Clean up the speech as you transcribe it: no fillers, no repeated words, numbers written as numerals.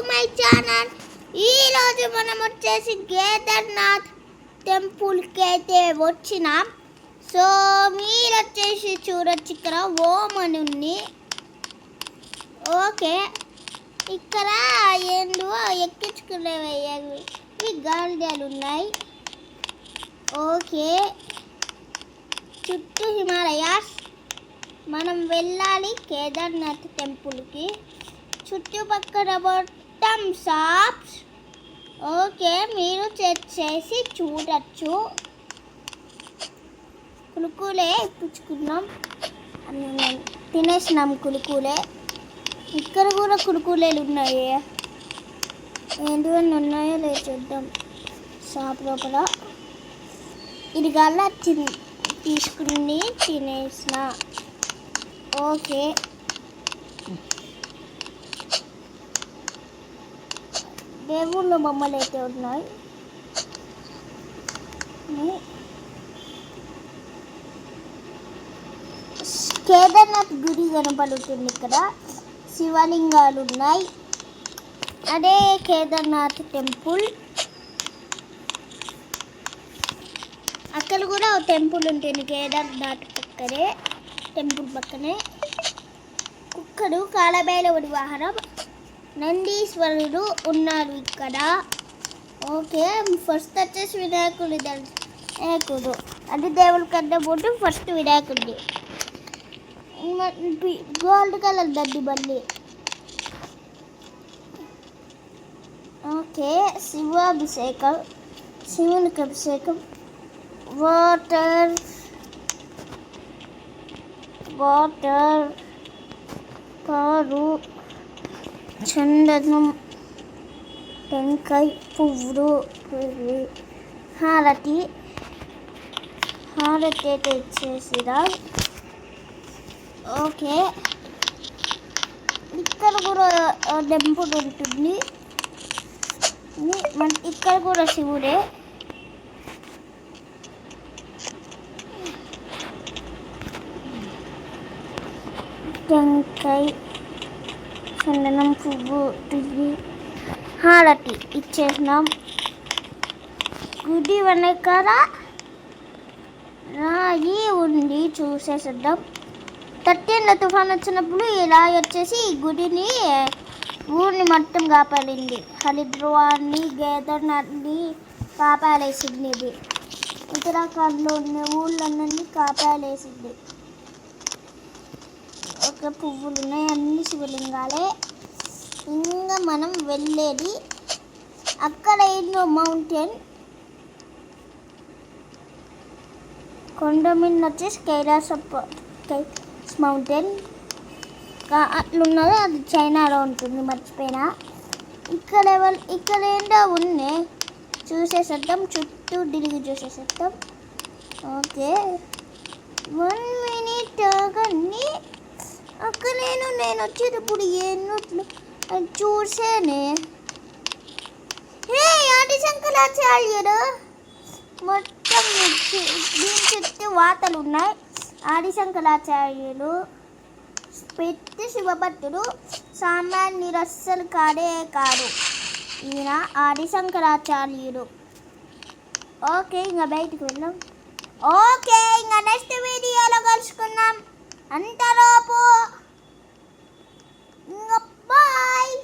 My channel. ఈరోజు మనం వచ్చేసి కేదార్నాథ్ టెంపుల్కి అయితే వచ్చినాం. సో మీరు వచ్చేసి చూడొచ్చు, ఇక్కడ ఓం అని ఉంది. ఓకే, ఇక్కడ ఏందో ఎక్కించుకునేవి ఇవి గాలిదాలు ఉన్నాయి. ఓకే, చుట్టూ హిమాలయాస్. మనం వెళ్ళాలి కేదార్నాథ్ టెంపుల్కి. చుట్టుపక్కల మొత్తం షాప్స్. ఓకే, మీరు చెక్ చేసి చూడచ్చు. కులుకులే ఇప్పించుకున్నాం, తినేసినాం కులుకులే. ఇక్కడ కూడా కులుకులేలు ఉన్నాయి. ఏంటివన్నీ ఉన్నాయో లేదు చూద్దాం. షాప్ లోపల ఇది గల్లా తీసుకుని తినేసిన. ఓకే, దేవుళ్ళ బొమ్మలు అయితే ఉన్నాయి. కేదార్నాథ్ గుడి కనపడుతుంది. ఇక్కడ శివలింగాలు ఉన్నాయి. అదే కేదార్నాథ్ టెంపుల్. అక్కడ కూడా ఒక టెంపుల్ ఉంటుంది కేదార్నాథ్ పక్కనే, టెంపుల్ పక్కనే. కుక్కడు కాలభైరవుడి వాహనం, నందీశ్వరుడు ఉన్నారు ఇక్కడ. ఓకే, ఫస్ట్ వచ్చేసి వినాయకుడు అంటే దేవుడి కన్నా ముందు ఫస్ట్ వినాయకుడిని. గోల్డ్ కలర్ దండి మళ్ళీ. ఓకే, శివాభిషేకం, శివునికి అభిషేకం. వాటర్ పాలు, చందనం, టెంకాయ పువ్వులు, హారతి అయితే ఇచ్చేసిరా. ఓకే, ఇక్కడ కూడా టెంపుల్ ఉంటుంది. ఇక్కడ కూడా శివుడే. టెంకాయ, చందనం, పువ్వు, హారతి ఇచ్చేసినాం. గుడి వెనకాల రాయి ఉంది, చూసేసిద్దాం. 13 తుఫాన్ వచ్చినప్పుడు ఇలా వచ్చేసి ఈ గుడిని, ఊరిని మొత్తం కాపాడింది. హరిద్వార్ని, కేదార్నాథ్ని కాపాడేసింది. ఇది ఉత్తరాఖండ్లో ఉన్న ఊళ్ళన్నీ కాపాడేసింది. ఒక పువ్వులు ఉన్నాయి, అన్ని శివలింగాలే. ఇంకా మనం వెళ్ళేది అక్కడ ఎన్నో మౌంటైన్, కొండ మీద వచ్చేసి కైలాస మౌంటైన్ అట్లున్నది. అది చైనాలో ఉంటుంది, మర్చిపోయినా. ఇక్కడ ఏంటో ఉన్నాయి, చూసేసేద్దాం. చుట్టూ తిరిగి చూసేసేద్దాం. ఓకే, 1 minute ఆగండి. అక్కడ నేను వచ్చేటప్పుడు ఎన్నట్లు చూసానే. ఆదిశంకరాచార్యుడు మొత్తం దీని చుట్టూ వాతలు ఉన్నాయి. ఆదిశంకరాచార్యులు పెద్ద శివభక్తుడు, సామాన్యుడు అస్సలు కాడు. ఈయన ఆదిశంకరాచార్యుడు. ఓకే, ఇంకా బయటికి వెళ్ళాం. ఓకే, ఇంకా నెక్స్ట్ వీడియోలో కలుసుకున్నాం. అంతలోపు ఇంకా బాయ్.